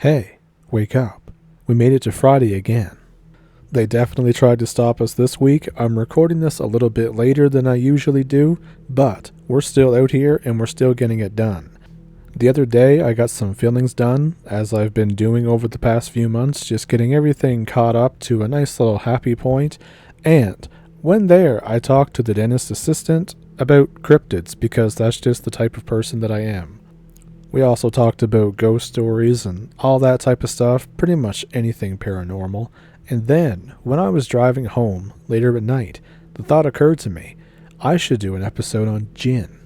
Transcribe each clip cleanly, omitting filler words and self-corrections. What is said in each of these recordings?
Hey, wake up. We made it to Friday again. They definitely tried to stop us this week. I'm recording this a little bit later than I usually do, but we're still out here and we're still getting it done. The other day I got some fillings done, as I've been doing over the past few months, just getting everything caught up to a nice little happy point. And when there, I talked to the dentist assistant about cryptids because that's just the type of person that I am. We also talked about ghost stories and all that type of stuff, pretty much anything paranormal. And then, when I was driving home later at night, the thought occurred to me, I should do an episode on jinn.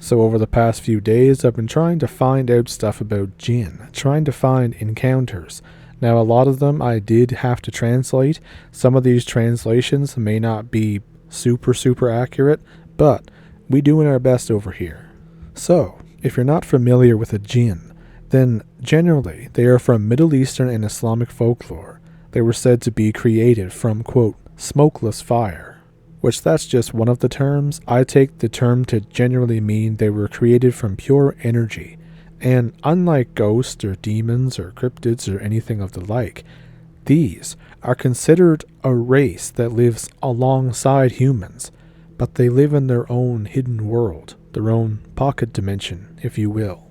So over the past few days, I've been trying to find out stuff about jinn, trying to find encounters. Now, a lot of them I did have to translate. Some of these translations may not be super accurate, but we doing our best over here. So, if you're not familiar with a jinn, then generally they are from Middle Eastern and Islamic folklore. They were said to be created from, quote, smokeless fire, which that's just one of the terms. I take the term to generally mean they were created from pure energy. And unlike ghosts or demons or cryptids or anything of the like, these are considered a race that lives alongside humans, but they live in their own hidden world, their own pocket dimension, if you will.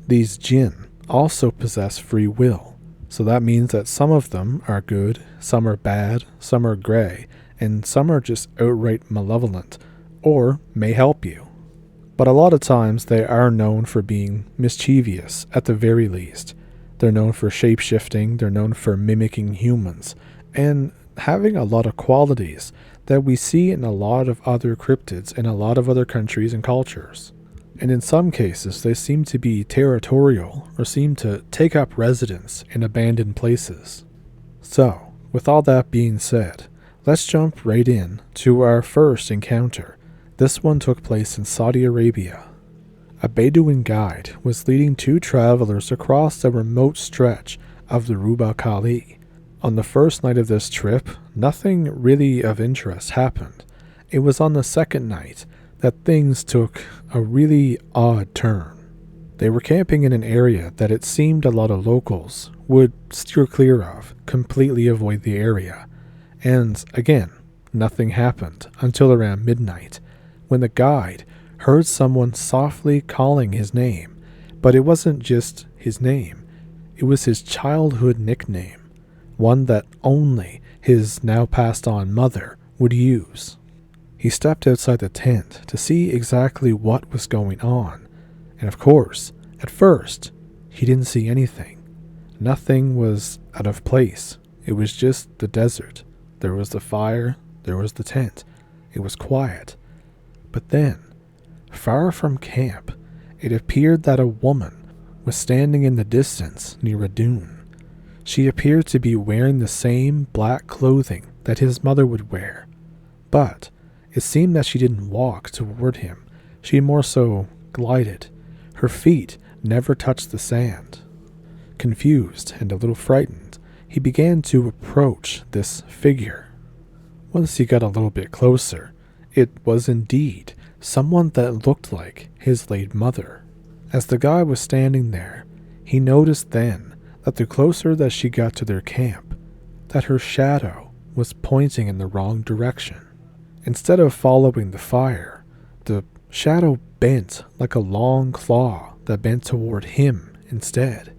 These jinn also possess free will, so that means that some of them are good, some are bad, some are gray, and some are just outright malevolent, or may help you. But a lot of times they are known for being mischievous, at the very least. They're known for shape-shifting, they're known for mimicking humans, and having a lot of qualities that we see in a lot of other cryptids in a lot of other countries and cultures. And in some cases, they seem to be territorial or seem to take up residence in abandoned places. So, with all that being said, let's jump right in to our first encounter. This one took place in Saudi Arabia. A Bedouin guide was leading two travelers across a remote stretch of the Ruba Khali. On the first night of this trip, nothing really of interest happened. It was on the second night that things took a really odd turn. They were camping in an area that it seemed a lot of locals would steer clear of, completely avoid the area. And again, nothing happened until around midnight, when the guide heard someone softly calling his name. But it wasn't just his name, it was his childhood nickname, one that only his now passed on mother would use. He stepped outside the tent to see exactly what was going on, and of course, at first, he didn't see anything. Nothing was out of place. It was just the desert. There was the fire, there was the tent. It was quiet. But then, far from camp, it appeared that a woman was standing in the distance near a dune. She appeared to be wearing the same black clothing that his mother would wear, but it seemed that she didn't walk toward him. She more so glided. Her feet never touched the sand. Confused and a little frightened, he began to approach this figure. Once he got a little bit closer, it was indeed someone that looked like his late mother. As the guy was standing there, he noticed then that the closer that she got to their camp, that her shadow was pointing in the wrong direction. Instead of following the fire, the shadow bent like a long claw that bent toward him instead.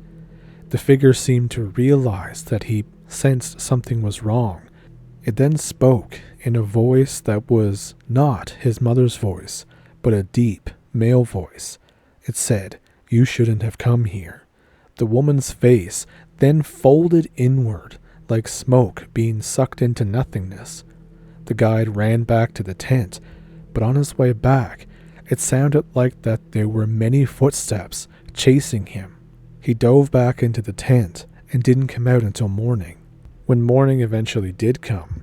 The figure seemed to realize that he sensed something was wrong. It then spoke in a voice that was not his mother's voice, but a deep male voice. It said, "You shouldn't have come here." The woman's face then folded inward like smoke being sucked into nothingness. The guide ran back to the tent, but on his way back, it sounded like that there were many footsteps chasing him. He dove back into the tent and didn't come out until morning. When morning eventually did come,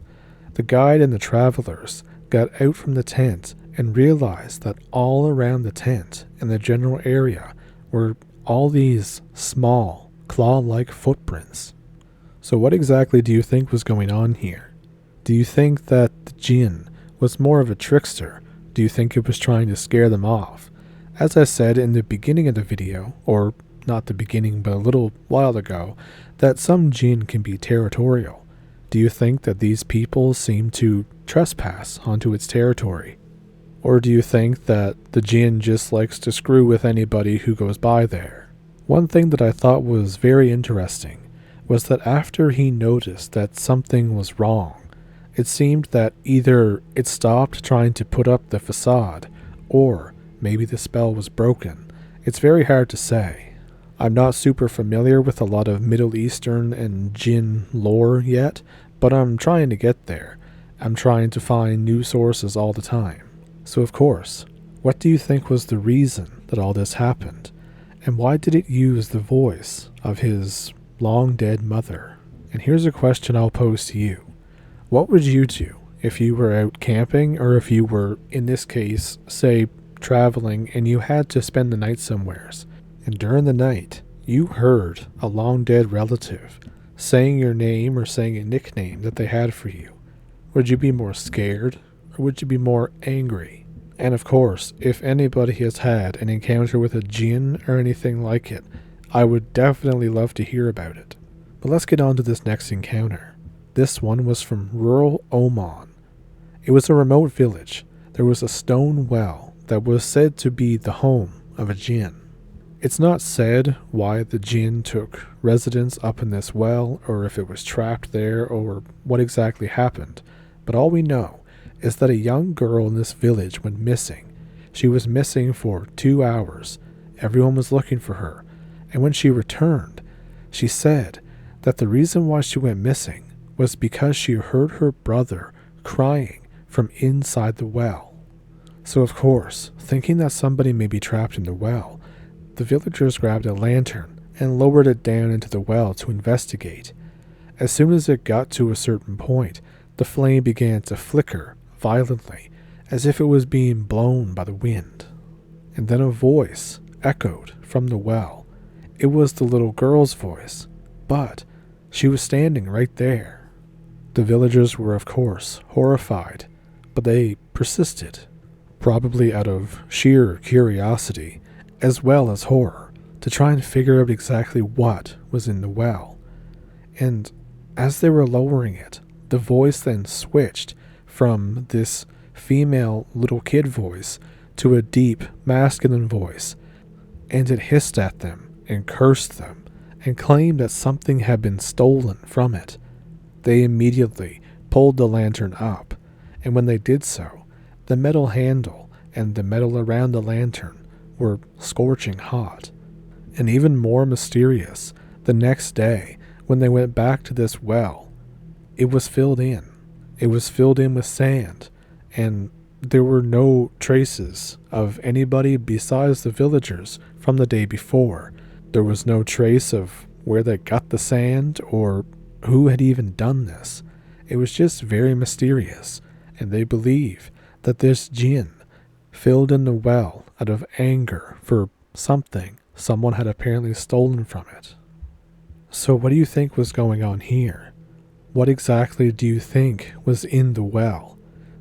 the guide and the travelers got out from the tent and realized that all around the tent and the general area were all these small, claw-like footprints. So what exactly do you think was going on here? Do you think that the jinn was more of a trickster? Do you think it was trying to scare them off? As I said in the beginning of the video, or not the beginning, but a little while ago, that some jinn can be territorial. Do you think that these people seem to trespass onto its territory? Or do you think that the jinn just likes to screw with anybody who goes by there? One thing that I thought was very interesting was that after he noticed that something was wrong, it seemed that either it stopped trying to put up the facade, or maybe the spell was broken. It's very hard to say. I'm not super familiar with a lot of Middle Eastern and jinn lore yet, but I'm trying to get there. I'm trying to find new sources all the time. So of course, what do you think was the reason that all this happened? And why did it use the voice of his long-dead mother? And here's a question I'll pose to you. What would you do if you were out camping, or if you were, in this case, say, traveling and you had to spend the night somewheres, and during the night you heard a long-dead relative saying your name or saying a nickname that they had for you? Would you be more scared, or would you be more angry? And of course, if anybody has had an encounter with a jinn or anything like it, I would definitely love to hear about it. But let's get on to this next encounter. This one was from rural Oman. It was a remote village. There was a stone well that was said to be the home of a jinn. It's not said why the jinn took residence up in this well, or if it was trapped there, or what exactly happened, but all we know is that a young girl in this village went missing. She was missing for 2 hours. Everyone was looking for her, and when she returned, she said that the reason why she went missing was because she heard her brother crying from inside the well. So of course, thinking that somebody may be trapped in the well, the villagers grabbed a lantern and lowered it down into the well to investigate. As soon as it got to a certain point, the flame began to flicker violently, as if it was being blown by the wind. And then a voice echoed from the well. It was the little girl's voice, but she was standing right there. The villagers were, of course, horrified, but they persisted, probably out of sheer curiosity, as well as horror, to try and figure out exactly what was in the well. And as they were lowering it, the voice then switched from this female little kid voice to a deep masculine voice, and it hissed at them and cursed them and claimed that something had been stolen from it. They immediately pulled the lantern up, and when they did so, the metal handle and the metal around the lantern were scorching hot. And even more mysterious, the next day, when they went back to this well, it was filled in. It was filled in with sand, and there were no traces of anybody besides the villagers from the day before. There was no trace of where they got the sand or who had even done this. It was just very mysterious, and they believe that this jinn filled in the well out of anger for something someone had apparently stolen from it. So what do you think was going on here? What exactly do you think was in the well?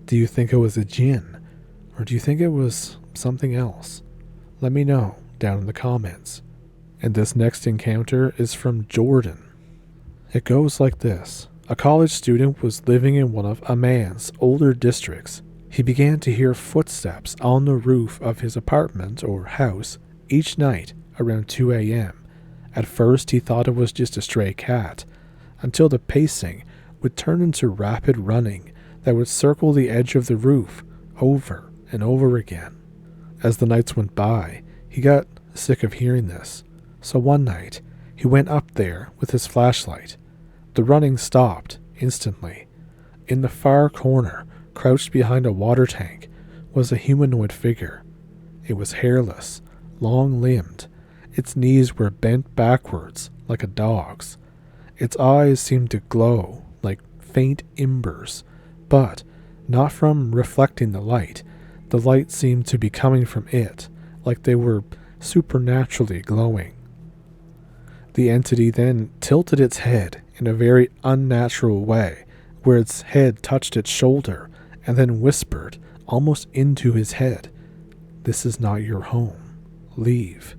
Do you think it was a jinn, or do you think it was something else? Let me know down in the comments. And this next encounter is from Jordan. It goes like this. A college student was living in one of Amman's older districts. He began to hear footsteps on the roof of his apartment or house each night around 2 a.m. At first he thought it was just a stray cat, until the pacing would turn into rapid running that would circle the edge of the roof over and over again. As the nights went by, he got sick of hearing this, so one night he went up there with his flashlight. The running stopped instantly. In the far corner, crouched behind a water tank, was a humanoid figure. It was hairless, long-limbed. Its knees were bent backwards like a dog's. Its eyes seemed to glow like faint embers, but not from reflecting the light. The light seemed to be coming from it, like they were supernaturally glowing. The entity then tilted its head in a very unnatural way, where its head touched its shoulder, and then whispered almost into his head, "This is not your home. Leave."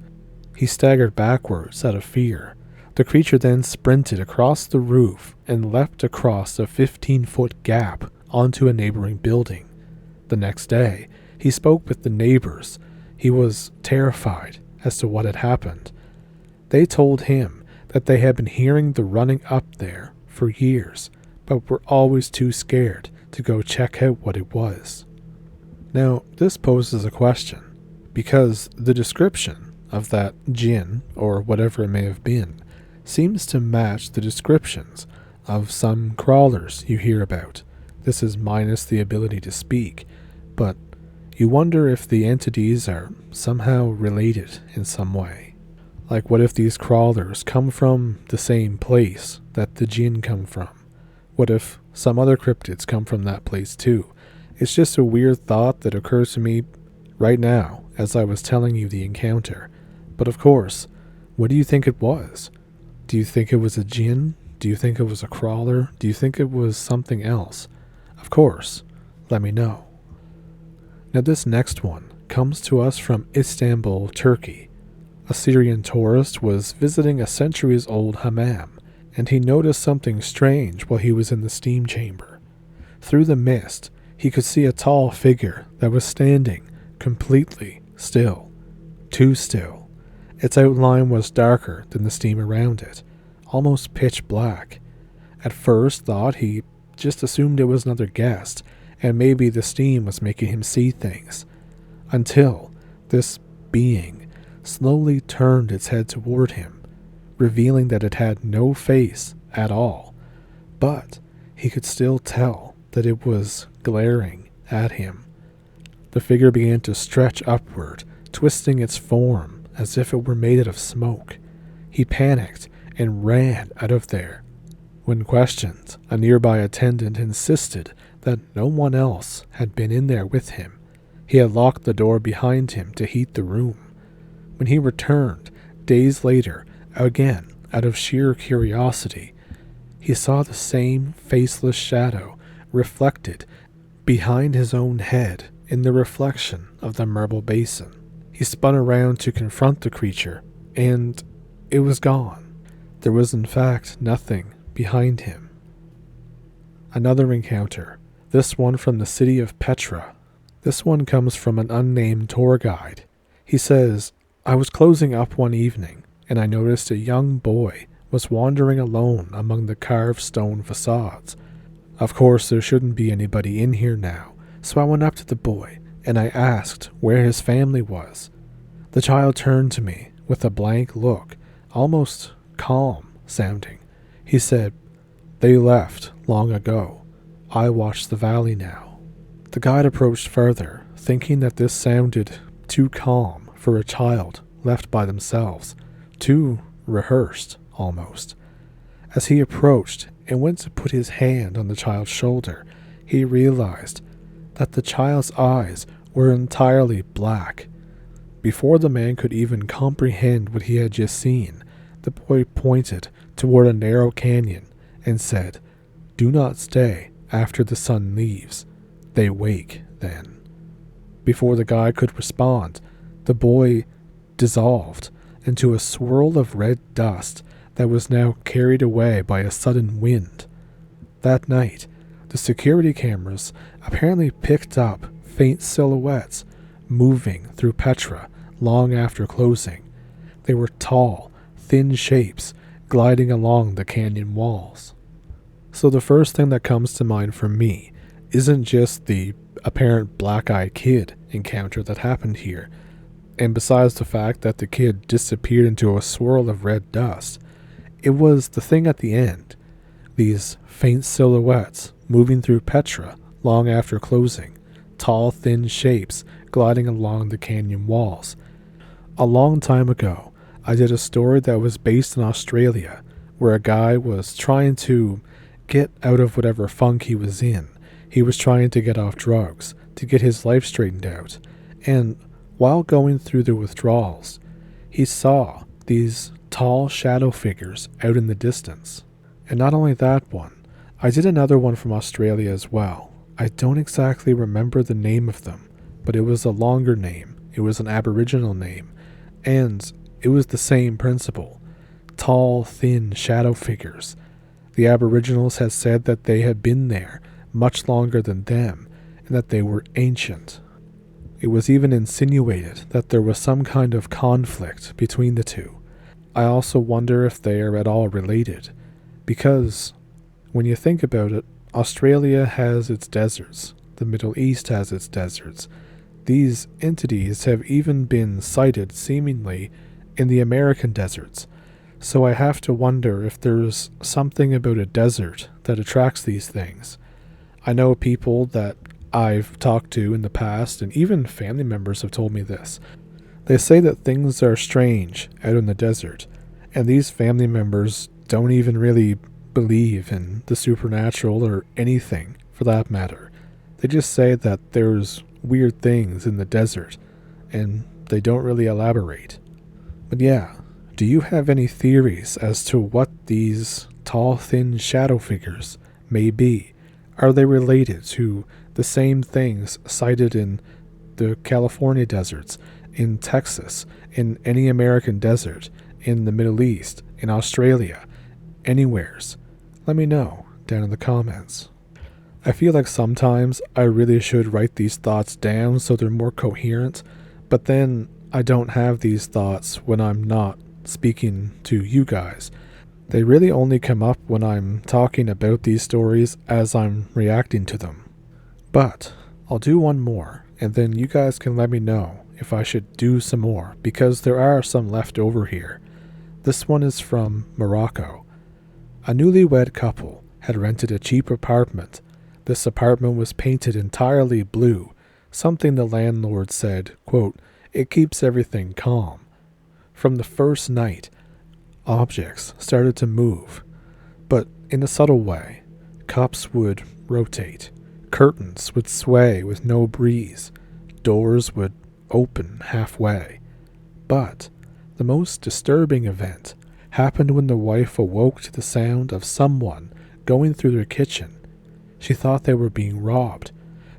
He staggered backwards out of fear. The creature then sprinted across the roof and leapt across a 15-foot gap onto a neighboring building. The next day, he spoke with the neighbors. He was terrified as to what had happened. They told him that they had been hearing the running up there for years, but were always too scared to go check out what it was. Now, this poses a question, because the description of that jinn, or whatever it may have been, seems to match the descriptions of some crawlers you hear about. This is minus the ability to speak, but you wonder if the entities are somehow related in some way. Like, what if these crawlers come from the same place that the jinn come from? What if some other cryptids come from that place too? It's just a weird thought that occurs to me right now as I was telling you the encounter. But of course, what do you think it was? Do you think it was a jinn? Do you think it was a crawler? Do you think it was something else? Of course, let me know. Now this next one comes to us from Istanbul, Turkey. A Syrian tourist was visiting a centuries-old hammam, and he noticed something strange while he was in the steam chamber. Through the mist, he could see a tall figure that was standing completely still. Too still. Its outline was darker than the steam around it, almost pitch black. At first thought he just assumed it was another guest, and maybe the steam was making him see things, until this being slowly turned its head toward him, revealing that it had no face at all, but he could still tell that it was glaring at him. The figure began to stretch upward, twisting its form as if it were made out of smoke. He panicked and ran out of there. When questioned, a nearby attendant insisted that no one else had been in there with him. He had locked the door behind him to heat the room. When he returned, days later, again out of sheer curiosity, he saw the same faceless shadow reflected behind his own head in the reflection of the marble basin. He spun around to confront the creature, and it was gone. There was in fact nothing behind him. Another encounter, this one from the city of Petra. This one comes from an unnamed tour guide. He says, "I was closing up one evening, and I noticed a young boy was wandering alone among the carved stone facades. Of course, there shouldn't be anybody in here now, so I went up to the boy, and I asked where his family was. The child turned to me with a blank look, almost calm sounding. He said, 'They left long ago. I watch the valley now.' The guide approached further, thinking that this sounded too calm for a child left by themselves, too rehearsed almost. As he approached and went to put his hand on the child's shoulder, he realized that the child's eyes were entirely black. Before the man could even comprehend what he had just seen, the boy pointed toward a narrow canyon and said, 'Do not stay after the sun leaves. They wake then.' Before the guy could respond, the boy dissolved into a swirl of red dust that was now carried away by a sudden wind. That night, the security cameras apparently picked up faint silhouettes moving through Petra long after closing. They were tall, thin shapes gliding along the canyon walls. So the first thing that comes to mind for me isn't just the apparent black-eyed kid encounter that happened here, and besides the fact that the kid disappeared into a swirl of red dust, it was the thing at the end, these faint silhouettes moving through Petra long after closing, tall, thin shapes gliding along the canyon walls. A long time ago, I did a story that was based in Australia, where a guy was trying to get out of whatever funk he was in. He was trying to get off drugs, to get his life straightened out, and while going through the withdrawals, he saw these tall shadow figures out in the distance. And not only that one, I did another one from Australia as well. I don't exactly remember the name of them, but it was a longer name. It was an Aboriginal name, and it was the same principle. Tall, thin shadow figures. The Aboriginals had said that they had been there much longer than them, and that they were ancient. It was even insinuated that there was some kind of conflict between the two. I also wonder if they are at all related, because when you think about it, Australia has its deserts, the Middle East has its deserts. These entities have even been sighted seemingly in the American deserts, so I have to wonder if there's something about a desert that attracts these things. I know people that I've talked to in the past, and even family members have told me this. They say that things are strange out in the desert, and these family members don't even really believe in the supernatural or anything for that matter. They just say that there's weird things in the desert, and they don't really elaborate. But yeah, do you have any theories as to what these tall, thin shadow figures may be? Are they related to the same things cited in the California deserts, in Texas, in any American desert, in the Middle East, in Australia, anywheres? Let me know down in the comments. I feel like sometimes I really should write these thoughts down so they're more coherent, but then I don't have these thoughts when I'm not speaking to you guys. They really only come up when I'm talking about these stories as I'm reacting to them. But I'll do one more, and then you guys can let me know if I should do some more, because there are some left over here. This one is from Morocco. A newlywed couple had rented a cheap apartment. This apartment was painted entirely blue, something the landlord said, quote, "It keeps everything calm." From the first night, objects started to move, but in a subtle way. Cups would rotate. Curtains would sway with no breeze. Doors would open halfway. But the most disturbing event happened when the wife awoke to the sound of someone going through their kitchen. She thought they were being robbed.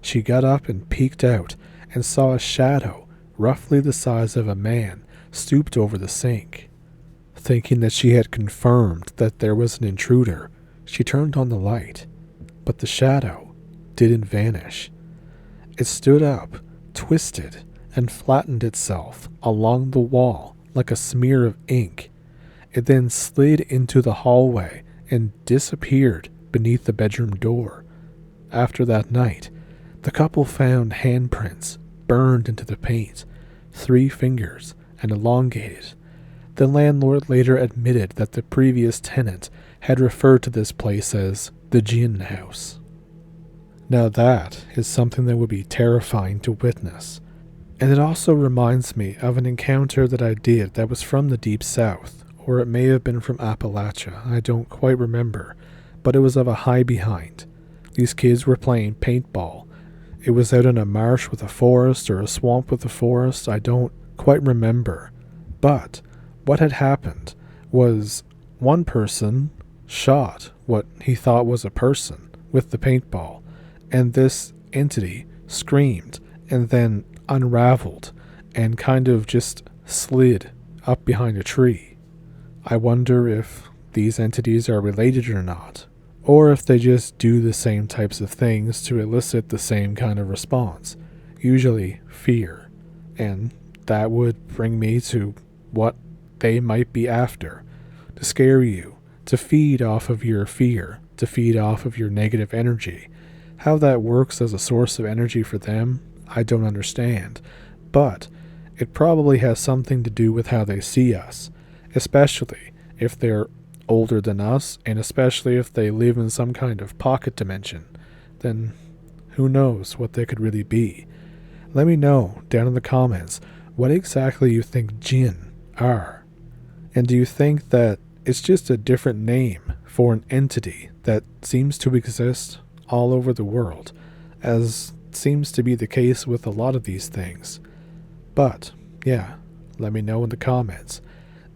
She got up and peeked out and saw a shadow, roughly the size of a man, stooped over the sink. Thinking that she had confirmed that there was an intruder, she turned on the light, but the shadow didn't vanish. It stood up, twisted, and flattened itself along the wall like a smear of ink. It then slid into the hallway and disappeared beneath the bedroom door. After that night, the couple found handprints burned into the paint, 3 fingers, and elongated. The landlord later admitted that the previous tenant had referred to this place as the Jinn house. Now that is something that would be terrifying to witness. And it also reminds me of an encounter that I did that was from the Deep South, or it may have been from Appalachia, I don't quite remember, but it was of a high behind. These kids were playing paintball. It was out in a marsh with a forest or a swamp with a forest, I don't quite remember. But what had happened was one person shot what he thought was a person with the paintball, and this entity screamed and then unraveled and kind of just slid up behind a tree. I wonder if these entities are related or not, or if they just do the same types of things to elicit the same kind of response, usually fear, and that would bring me to what they might be after, to scare you, to feed off of your fear, to feed off of your negative energy. How that works as a source of energy for them, I don't understand, but it probably has something to do with how they see us, especially if they're older than us, and especially if they live in some kind of pocket dimension. Then who knows what they could really be. Let me know down in the comments what exactly you think jinn are. And do you think that it's just a different name for an entity that seems to exist all over the world, as seems to be the case with a lot of these things? But yeah, let me know in the comments.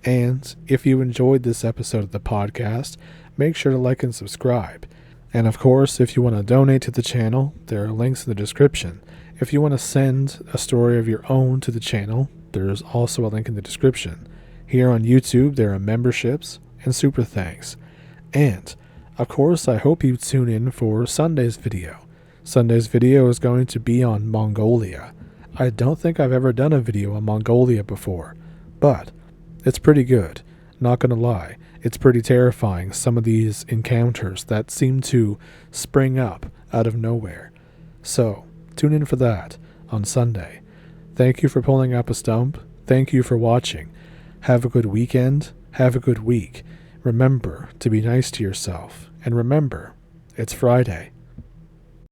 And if you enjoyed this episode of the podcast, make sure to like and subscribe. And of course, if you want to donate to the channel, there are links in the description. If you want to send a story of your own to the channel, there's also a link in the description. Here on YouTube, there are memberships and super thanks. And, of course, I hope you tune in for Sunday's video. Sunday's video is going to be on Mongolia. I don't think I've ever done a video on Mongolia before, but it's pretty good. Not gonna lie, it's pretty terrifying, some of these encounters that seem to spring up out of nowhere. So, tune in for that on Sunday. Thank you for pulling up a stump. Thank you for watching. Have a good weekend. Have a good week. Remember to be nice to yourself. And remember, it's Friday.